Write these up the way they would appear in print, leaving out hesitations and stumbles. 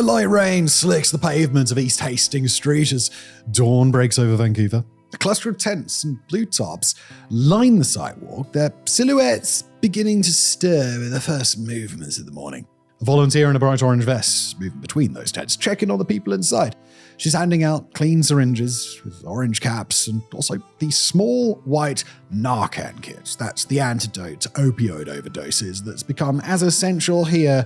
A light rain slicks the pavement of East Hastings Street as dawn breaks over Vancouver. A cluster of tents and blue tops line the sidewalk, their silhouettes beginning to stir with the first movements of the morning. A volunteer in a bright orange vest moving between those tents, checking on the people inside. She's handing out clean syringes with orange caps and also the small white Narcan kit. That's the antidote to opioid overdoses that's become as essential here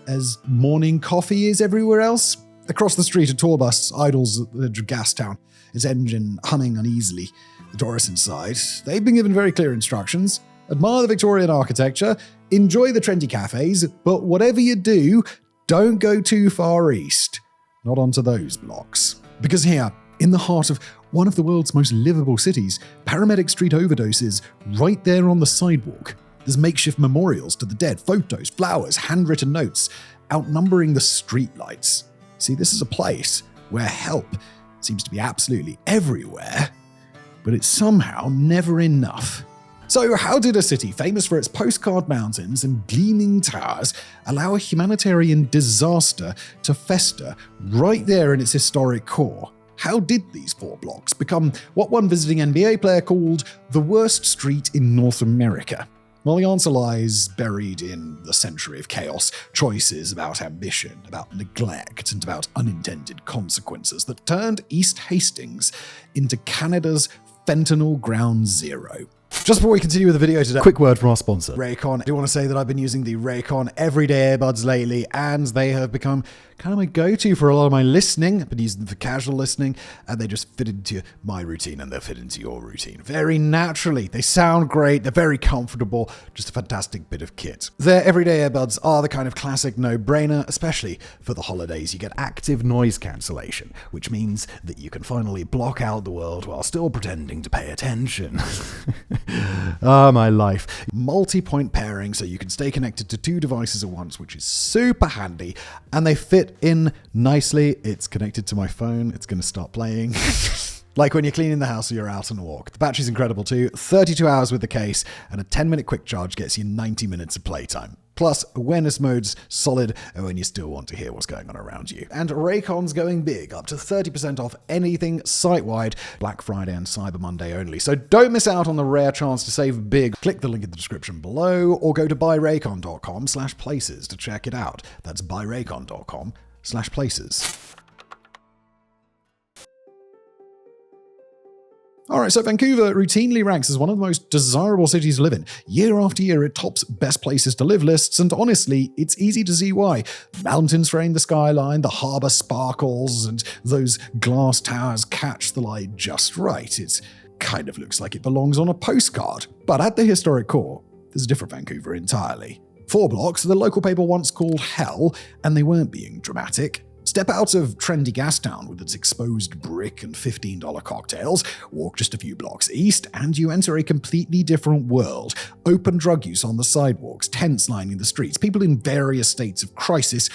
as morning coffee is everywhere else. Across the street, a tour bus idles at the edge of Gastown, its engine humming uneasily. The tourists inside, they've been given very clear instructions. Admire the Victorian architecture, enjoy the trendy cafes, but whatever you do, don't go too far east. Not onto those blocks. Because here, in the heart of one of the world's most livable cities, paramedic street overdoses right there on the sidewalk. There's makeshift memorials to the dead, photos, flowers, handwritten notes, outnumbering the streetlights. See, this is a place where help seems to be absolutely everywhere, but it's somehow never enough. So how did a city famous for its postcard mountains and gleaming towers allow a humanitarian disaster to fester right there in its historic core? How did these 4 blocks become what one visiting NBA player called the worst street in North America? Well, the answer lies buried in the century of chaos, choices about ambition, about neglect, and about unintended consequences that turned East Hastings into Canada's fentanyl ground zero. Just before we continue with the video today, quick word from our sponsor, Raycon. I do want to say that I've been using the Raycon everyday earbuds lately, and they have become kind of my go-to for a lot of my listening. I've been using them for casual listening, and they just fit into my routine, and they'll fit into your routine very naturally. They sound great, they're very comfortable, just a fantastic bit of kit. Their everyday earbuds are the kind of classic no-brainer, especially for the holidays. You get active noise cancellation, which means that you can finally block out the world while still pretending to pay attention. Ah, my life. Multi-point pairing, so you can stay connected to 2 devices at once, which is super handy, and they fit in nicely. It's connected to my phone. It's going to start playing. Like when you're cleaning the house or you're out on a walk. The battery's incredible too. 32 hours with the case, and a 10-minute quick charge gets you 90 minutes of playtime. Plus, awareness mode's solid when you still want to hear what's going on around you. And Raycon's going big, up to 30% off anything site-wide, Black Friday and Cyber Monday only. So don't miss out on the rare chance to save big. Click the link in the description below, or go to buyraycon.com/places to check it out. That's buyraycon.com/places. Alright, so Vancouver routinely ranks as one of the most desirable cities to live in. Year after year, it tops best places to live lists, and honestly, it's easy to see why. Mountains frame the skyline, the harbour sparkles, and those glass towers catch the light just right. It kind of looks like it belongs on a postcard. But at the historic core, there's a different Vancouver entirely. 4 blocks the local paper once called hell, and they weren't being dramatic. Step out of trendy Gastown with its exposed brick and $15 cocktails, walk just a few blocks east, and you enter a completely different world. Open drug use on the sidewalks, tents lining the streets, people in various states of crisis,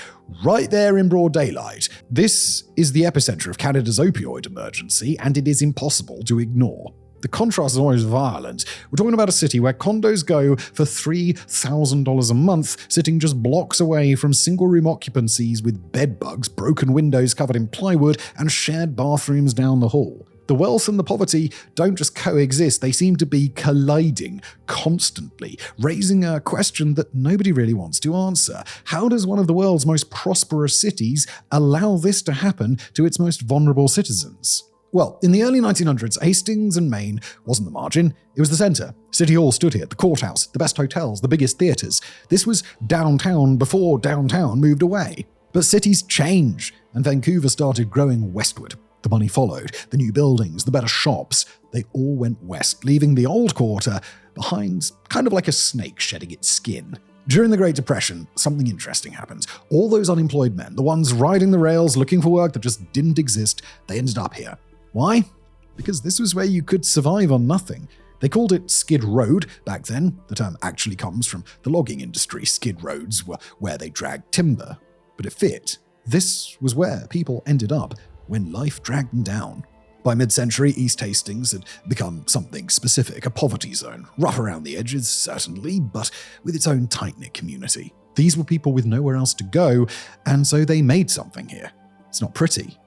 right there in broad daylight. This is the epicenter of Canada's opioid emergency, and it is impossible to ignore. The contrast is always violent. We're talking about a city where condos go for $3,000 a month, sitting just blocks away from single-room occupancies with bed bugs, broken windows covered in plywood, and shared bathrooms down the hall. The wealth and the poverty don't just coexist, they seem to be colliding constantly, raising a question that nobody really wants to answer. How does one of the world's most prosperous cities allow this to happen to its most vulnerable citizens? Well, in the early 1900s, Hastings and Maine wasn't the margin, it was the center. City Hall stood here, the courthouse, the best hotels, the biggest theaters. This was downtown before downtown moved away. But cities change, and Vancouver started growing westward. The money followed, the new buildings, the better shops, they all went west, leaving the old quarter behind, kind of like a snake shedding its skin. During the Great Depression, something interesting happened. All those unemployed men, the ones riding the rails looking for work that just didn't exist, they ended up here. Why? Because this was where you could survive on nothing. They called it Skid Road back then. The term actually comes from the logging industry. Skid roads were where they dragged timber. But it fit. This was where people ended up when life dragged them down. By mid-century, East Hastings had become something specific, a poverty zone. Rough around the edges, certainly, but with its own tight-knit community. These were people with nowhere else to go, and so they made something here. It's not pretty.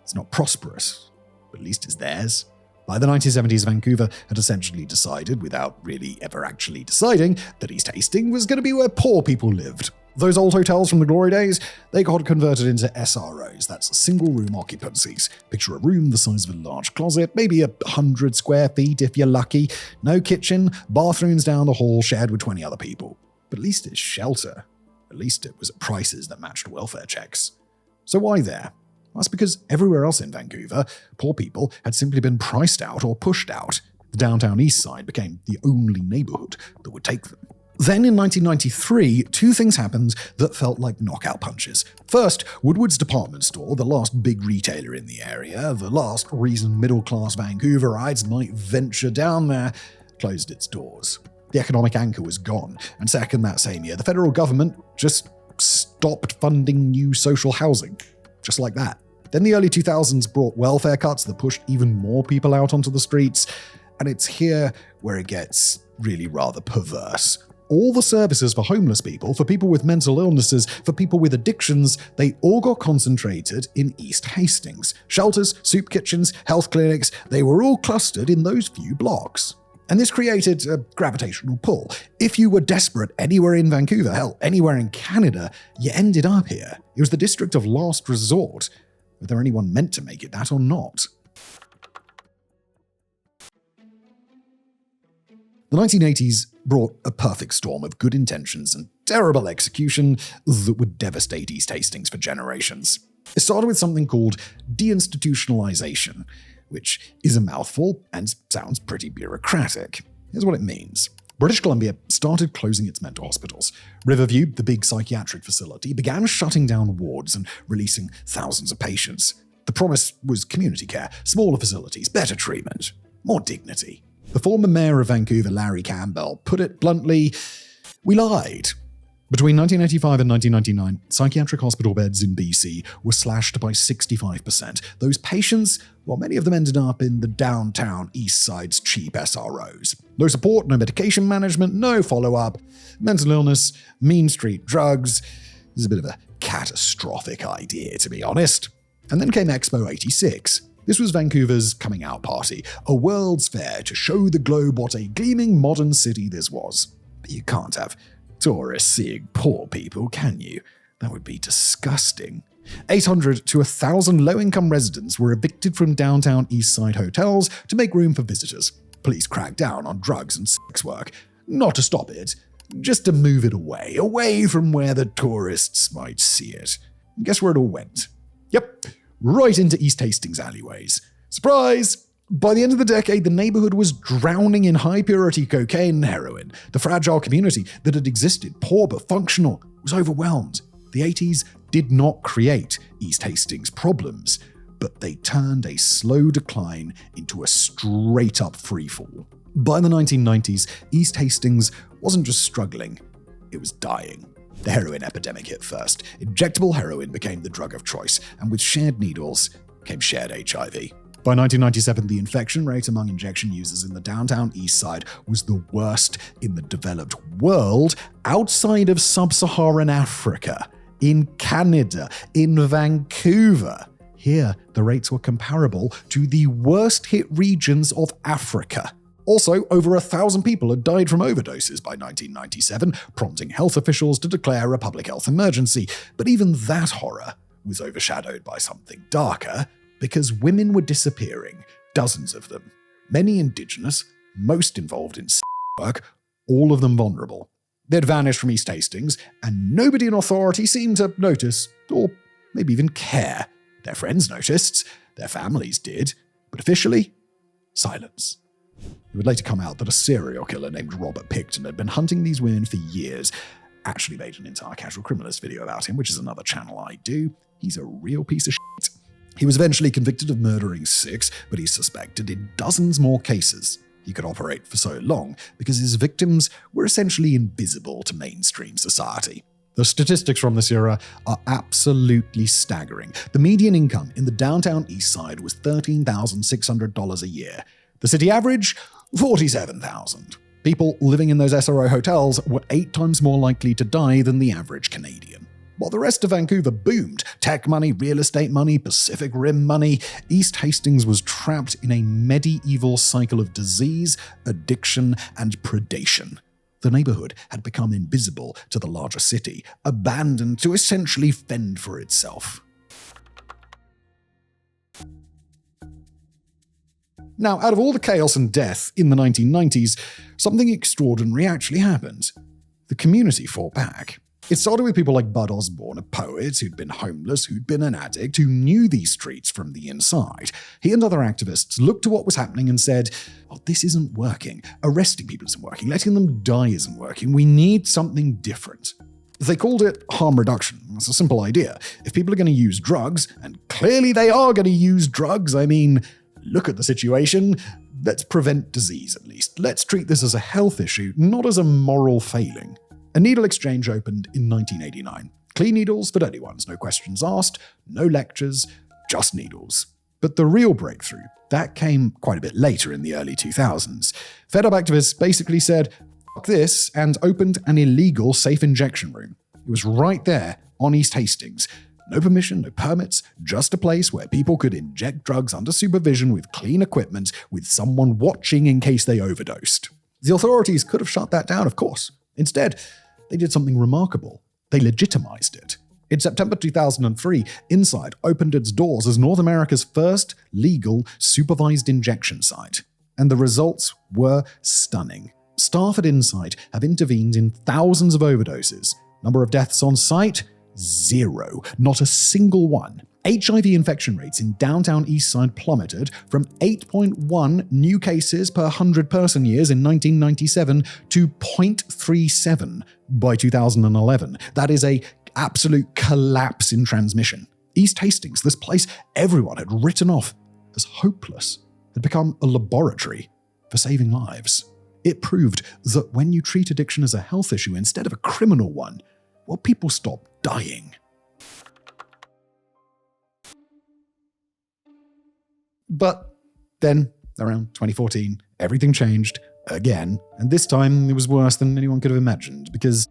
It's not prosperous. But at least it's theirs. By the 1970s, Vancouver had essentially decided, without really ever actually deciding, that East Hastings was going to be where poor people lived. Those old hotels from the glory days, they got converted into SROs, that's single-room occupancies. Picture a room the size of a large closet, maybe 100 square feet if you're lucky. No kitchen, bathrooms down the hall shared with 20 other people. But at least it's shelter. At least it was at prices that matched welfare checks. So why there? That's because everywhere else in Vancouver, poor people had simply been priced out or pushed out. The downtown east side became the only neighborhood that would take them. Then in 1993, two things happened that felt like knockout punches. First, Woodward's department store, the last big retailer in the area, the last reason middle-class Vancouverites might venture down there, closed its doors. The economic anchor was gone. And second, that same year, the federal government just stopped funding new social housing. Just like that. Then the early 2000s brought welfare cuts that pushed even more people out onto the streets. And it's here where it gets really rather perverse. All the services for homeless people, for people with mental illnesses, for people with addictions, they all got concentrated in East Hastings. Shelters, soup kitchens, health clinics, they were all clustered in those few blocks. And this created a gravitational pull. If you were desperate anywhere in Vancouver, hell, anywhere in Canada, you ended up here. It was the district of last resort, whether anyone meant to make it that or not. The 1980s brought a perfect storm of good intentions and terrible execution that would devastate East Hastings for generations. It started with something called deinstitutionalization, which is a mouthful and sounds pretty bureaucratic. Here's what it means. British Columbia started closing its mental hospitals. Riverview, the big psychiatric facility, began shutting down wards and releasing thousands of patients. The promise was community care, smaller facilities, better treatment, more dignity. The former mayor of Vancouver, Larry Campbell, put it bluntly, we lied. Between 1985 and 1999, psychiatric hospital beds in BC were slashed by 65%. Those patients, well, many of them ended up in the downtown east side's cheap SROs. No support, no medication management, no follow-up, mental illness, mean street drugs. This is a bit of a catastrophic idea, to be honest. And then came Expo 86. This was Vancouver's coming out party, a world's fair to show the globe what a gleaming modern city this was. But you can't have tourists seeing poor people, can you? That would be disgusting. 800 to 1,000 low-income residents were evicted from downtown East Side hotels to make room for visitors. Police cracked down on drugs and sex work. Not to stop it, just to move it away from where the tourists might see it. And guess where it all went? Yep, right into East Hastings alleyways. Surprise! By the end of the decade, the neighborhood was drowning in high-purity cocaine and heroin. The fragile community that had existed, poor but functional, was overwhelmed. The 80s did not create East Hastings problems, but they turned a slow decline into a straight-up freefall. By the 1990s, East Hastings wasn't just struggling, it was dying. The heroin epidemic hit first. Injectable heroin became the drug of choice, and with shared needles came shared HIV. By 1997, the infection rate among injection users in the downtown east side was the worst in the developed world outside of sub-Saharan Africa, in Canada, in Vancouver. Here, the rates were comparable to the worst-hit regions of Africa. Also, over 1,000 people had died from overdoses by 1997, prompting health officials to declare a public health emergency. But even that horror was overshadowed by something darker, because women were disappearing, dozens of them. Many Indigenous, most involved in work, all of them vulnerable. They'd vanished from East Hastings, and nobody in authority seemed to notice, or maybe even care. Their friends noticed, their families did, but officially, silence. It would later come out that a serial killer named Robert Picton had been hunting these women for years. Actually made an entire Casual Criminalist video about him, which is another channel I do. He's a real piece of shit. He was eventually convicted of murdering 6, but he's suspected in dozens more cases. He could operate for so long because his victims were essentially invisible to mainstream society. The statistics from this era are absolutely staggering. The median income in the downtown east side was $13,600 a year. The city average, $47,000. People living in those SRO hotels were 8 times more likely to die than the average Canadian. While the rest of Vancouver boomed, tech money, real estate money, Pacific Rim money, East Hastings was trapped in a medieval cycle of disease, addiction, and predation. The neighborhood had become invisible to the larger city, abandoned to essentially fend for itself. Now, out of all the chaos and death in the 1990s, something extraordinary actually happened. The community fought back. It started with people like Bud Osborne, a poet who'd been homeless, who'd been an addict, who knew these streets from the inside. He and other activists looked to what was happening and said, "Oh, this isn't working. Arresting people isn't working. Letting them die isn't working. We need something different." They called it harm reduction. It's a simple idea. If people are going to use drugs, and clearly they are going to use drugs, I mean, look at the situation. Let's prevent disease at least. Let's treat this as a health issue, not as a moral failing. A needle exchange opened in 1989. Clean needles for dirty ones, no questions asked, no lectures, just needles. But the real breakthrough, that came quite a bit later in the early 2000s. Fed up activists basically said, "Fuck this," and opened an illegal safe injection room. It was right there on East Hastings. No permission, no permits, just a place where people could inject drugs under supervision with clean equipment, with someone watching in case they overdosed. The authorities could have shut that down, of course. Instead, they did something remarkable. They legitimized it. In September 2003, Inside opened its doors as North America's first legal supervised injection site. And the results were stunning. Staff at Inside have intervened in thousands of overdoses. Number of deaths on site? 0. Not a single one. HIV infection rates in downtown Eastside plummeted from 8.1 new cases per 100 person years in 1997 to 0.37 by 2011. That is an absolute collapse in transmission. East Hastings, this place everyone had written off as hopeless, had become a laboratory for saving lives. It proved that when you treat addiction as a health issue instead of a criminal one, well, people stop dying. But then, around 2014, everything changed again, and this time it was worse than anyone could have imagined because,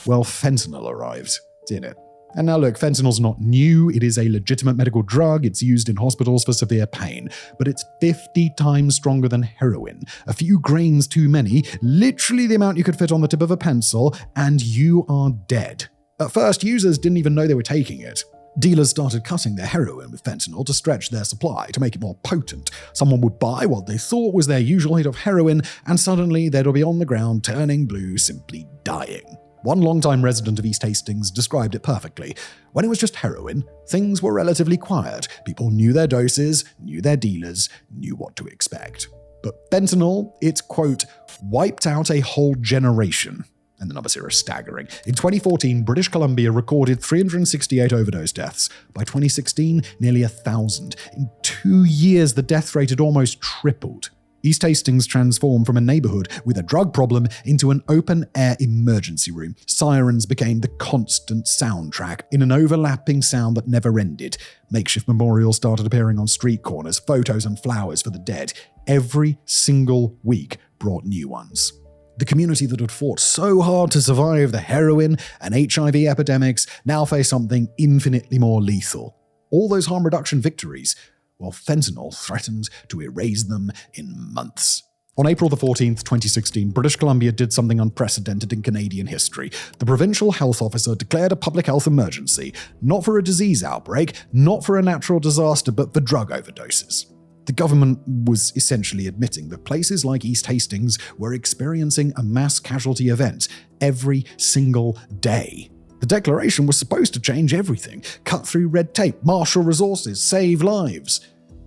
well, fentanyl arrived, didn't it? And now look, fentanyl's not new, it is a legitimate medical drug, it's used in hospitals for severe pain, but it's 50 times stronger than heroin. A few grains too many, literally the amount you could fit on the tip of a pencil, and you are dead. At first, users didn't even know they were taking it. Dealers started cutting their heroin with fentanyl to stretch their supply, to make it more potent. Someone would buy what they thought was their usual hit of heroin, and suddenly they'd be on the ground, turning blue, simply dying. One longtime resident of East Hastings described it perfectly. When it was just heroin, things were relatively quiet. People knew their doses, knew their dealers, knew what to expect. But fentanyl, it, quote, wiped out a whole generation. And the numbers here are staggering. In 2014, British Columbia recorded 368 overdose deaths. By 2016, nearly 1,000. In 2 years, the death rate had almost tripled. East Hastings transformed from a neighborhood with a drug problem into an open-air emergency room. Sirens became the constant soundtrack in an overlapping sound that never ended. Makeshift memorials started appearing on street corners, photos and flowers for the dead. Every single week brought new ones. The community that had fought so hard to survive the heroin and HIV epidemics now faced something infinitely more lethal. All those harm reduction victories, while fentanyl threatened to erase them in months. On April 14th, 2016, British Columbia did something unprecedented in Canadian history. The provincial health officer declared a public health emergency, not for a disease outbreak, not for a natural disaster, but for drug overdoses. The government was essentially admitting that places like East Hastings were experiencing a mass casualty event every single day. The declaration was supposed to change everything, cut through red tape, marshal resources, save lives.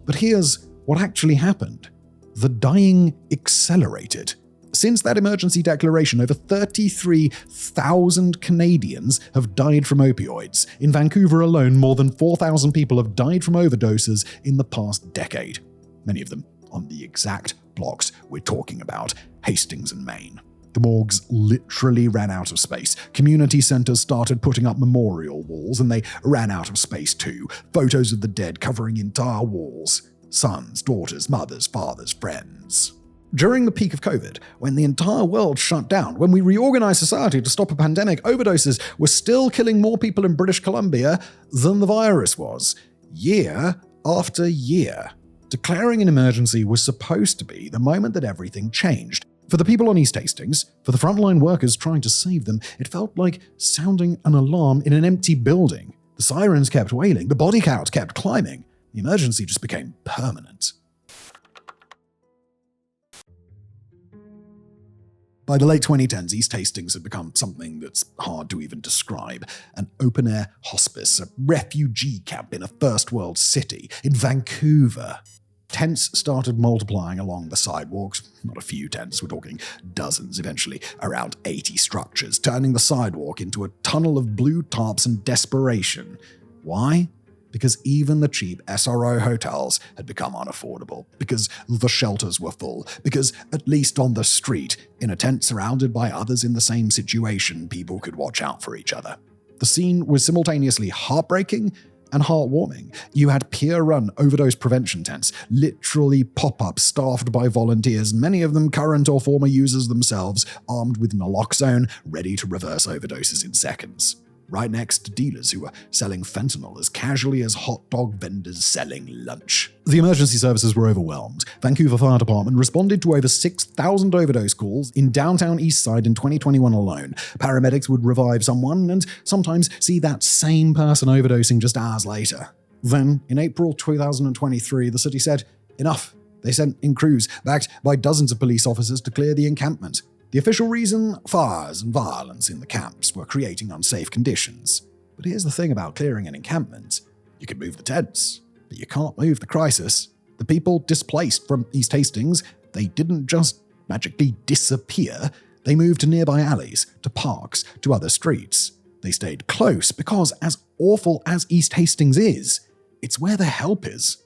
But here's what actually happened. The dying accelerated. Since that emergency declaration, over 33,000 Canadians have died from opioids. In Vancouver alone, more than 4,000 people have died from overdoses in the past decade. Many of them on the exact blocks we're talking about, Hastings and Maine. The morgues literally ran out of space. Community centers started putting up memorial walls, and they ran out of space too. Photos of the dead covering entire walls. Sons, daughters, mothers, fathers, friends. During the peak of COVID, when the entire world shut down, when we reorganized society to stop a pandemic, overdoses were still killing more people in British Columbia than the virus was, year after year. Declaring an emergency was supposed to be the moment that everything changed. For the people on East Hastings, for the frontline workers trying to save them, it felt like sounding an alarm in an empty building. The sirens kept wailing, the body count kept climbing. The emergency just became permanent. By the late 2010s, East Hastings had become something that's hard to even describe. An open-air hospice, a refugee camp in a first-world city, in Vancouver. Tents started multiplying along the sidewalks. Not a few tents, we're talking dozens eventually, around 80 structures, turning the sidewalk into a tunnel of blue tarps and desperation. Why? Because even the cheap SRO hotels had become unaffordable, because the shelters were full, because at least on the street, in a tent surrounded by others in the same situation, people could watch out for each other. The scene was simultaneously heartbreaking and heartwarming. You had peer-run overdose prevention tents, literally pop-up staffed by volunteers, many of them current or former users themselves, armed with naloxone, ready to reverse overdoses in seconds. Right next to dealers who were selling fentanyl as casually as hot dog vendors selling lunch. The emergency services were overwhelmed. Vancouver Fire Department responded to over 6,000 overdose calls in downtown Eastside in 2021 alone. Paramedics would revive someone and sometimes see that same person overdosing just hours later. Then, in April 2023, the city said, enough. They sent in crews, backed by dozens of police officers, to clear the encampment. The official reason? Fires and violence in the camps were creating unsafe conditions. But here's the thing about clearing an encampment. You can move the tents, but you can't move the crisis. The people displaced from East Hastings, they didn't just magically disappear. They moved to nearby alleys, to parks, to other streets. They stayed close because, as awful as East Hastings is, it's where the help is.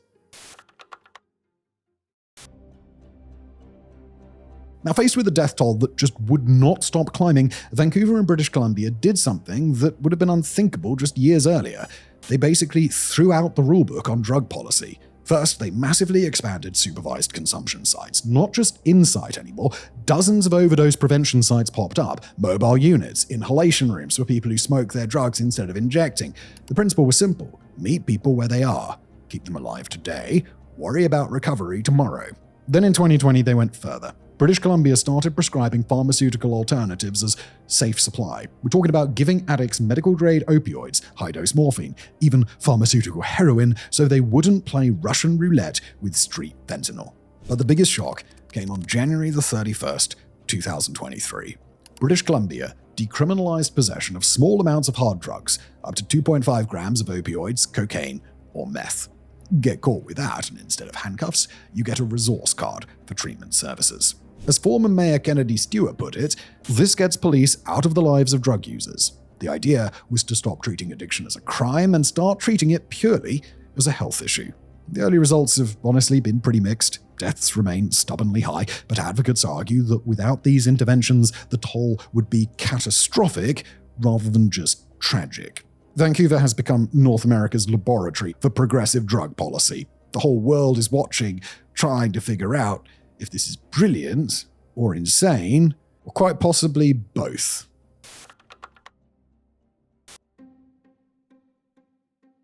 Now, faced with a death toll that just would not stop climbing, Vancouver and British Columbia did something that would have been unthinkable just years earlier. They basically threw out the rulebook on drug policy. First, they massively expanded supervised consumption sites, not just in-site anymore. Dozens of overdose prevention sites popped up, mobile units, inhalation rooms for people who smoke their drugs instead of injecting. The principle was simple: meet people where they are, keep them alive today, worry about recovery tomorrow. Then in 2020, they went further. British Columbia started prescribing pharmaceutical alternatives as safe supply. We're talking about giving addicts medical-grade opioids, high-dose morphine, even pharmaceutical heroin, so they wouldn't play Russian roulette with street fentanyl. But the biggest shock came on January the 31st, 2023. British Columbia decriminalized possession of small amounts of hard drugs, up to 2.5 grams of opioids, cocaine, or meth. Get caught with that, and instead of handcuffs, you get a resource card for treatment services. As former Mayor Kennedy Stewart put it, this gets police out of the lives of drug users. The idea was to stop treating addiction as a crime and start treating it purely as a health issue. The early results have honestly been pretty mixed. Deaths remain stubbornly high, but advocates argue that without these interventions, the toll would be catastrophic rather than just tragic. Vancouver has become North America's laboratory for progressive drug policy. The whole world is watching, trying to figure out if this is brilliant or insane, or quite possibly both.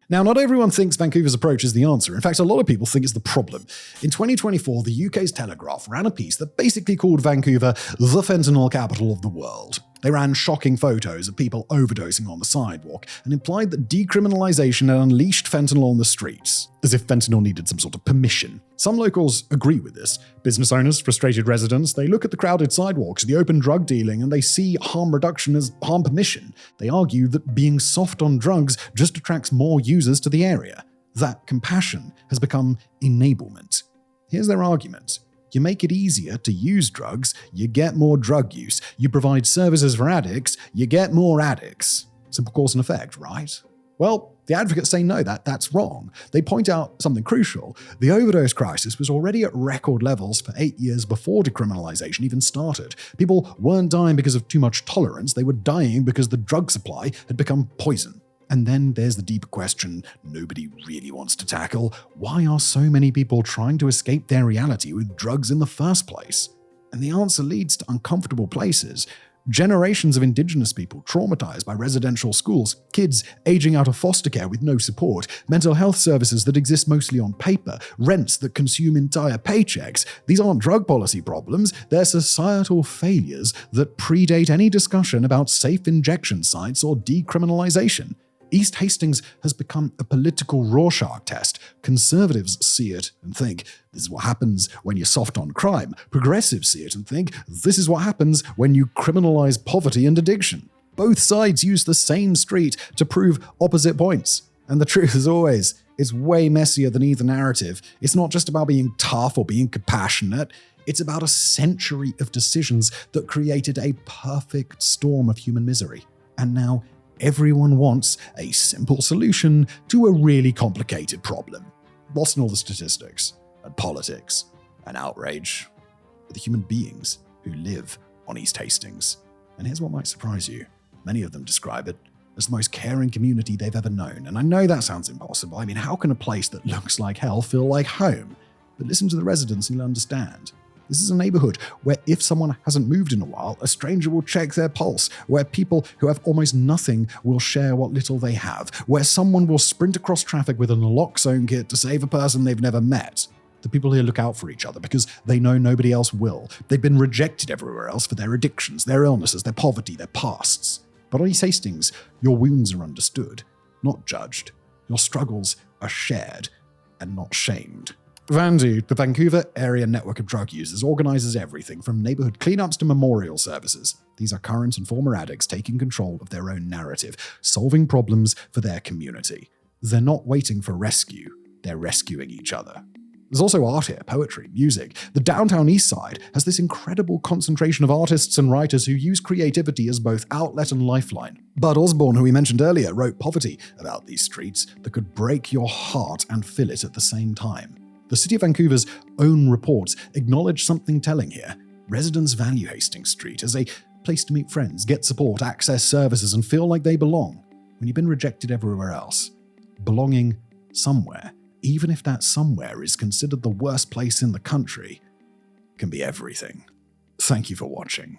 Now, not everyone thinks Vancouver's approach is the answer. In fact, a lot of people think it's the problem. In 2024, the UK's Telegraph ran a piece that basically called Vancouver the fentanyl capital of the world. They ran shocking photos of people overdosing on the sidewalk and implied that decriminalization had unleashed fentanyl on the streets, as if fentanyl needed some sort of permission. Some locals agree with this. Business owners, frustrated residents, they look at the crowded sidewalks, the open drug dealing, and they see harm reduction as harm permission. They argue that being soft on drugs just attracts more users to the area. That compassion has become enablement. Here's their argument. You make it easier to use drugs, you get more drug use. You provide services for addicts, you get more addicts. Simple cause and effect, right? Well, the advocates say no, that's wrong. They point out something crucial. The overdose crisis was already at record levels for 8 years before decriminalization even started. People weren't dying because of too much tolerance, they were dying because the drug supply had become poison. And then there's the deeper question nobody really wants to tackle. Why are so many people trying to escape their reality with drugs in the first place? And the answer leads to uncomfortable places. Generations of indigenous people traumatized by residential schools, kids aging out of foster care with no support, mental health services that exist mostly on paper, rents that consume entire paychecks. These aren't drug policy problems, they're societal failures that predate any discussion about safe injection sites or decriminalization. East Hastings has become a political Rorschach test. Conservatives see it and think, this is what happens when you're soft on crime. Progressives see it and think, this is what happens when you criminalize poverty and addiction. Both sides use the same street to prove opposite points. And the truth is always, it's way messier than either narrative. It's not just about being tough or being compassionate. It's about a century of decisions that created a perfect storm of human misery. And now, everyone wants a simple solution to a really complicated problem. Lost in all the statistics, and politics, and outrage, are the human beings who live on East Hastings. And here's what might surprise you. Many of them describe it as the most caring community they've ever known. And I know that sounds impossible. I mean, how can a place that looks like hell feel like home? But listen to the residents and you'll understand. This is a neighborhood where if someone hasn't moved in a while, a stranger will check their pulse, where people who have almost nothing will share what little they have, where someone will sprint across traffic with an naloxone kit to save a person they've never met. The people here look out for each other because they know nobody else will. They've been rejected everywhere else for their addictions, their illnesses, their poverty, their pasts. But on East Hastings, your wounds are understood, not judged. Your struggles are shared and not shamed. Vandu, the Vancouver Area Network of Drug Users, organizes everything from neighborhood cleanups to memorial services. These are current and former addicts taking control of their own narrative, solving problems for their community. They're not waiting for rescue, they're rescuing each other. There's also art here, poetry, music. The downtown east side has this incredible concentration of artists and writers who use creativity as both outlet and lifeline. Bud Osborne, who we mentioned earlier, wrote Poverty about these streets that could break your heart and fill it at the same time. The City of Vancouver's own reports acknowledge something telling here. Residents value Hastings Street as a place to meet friends, get support, access services, and feel like they belong. When you've been rejected everywhere else, belonging somewhere, even if that somewhere is considered the worst place in the country, can be everything. Thank you for watching.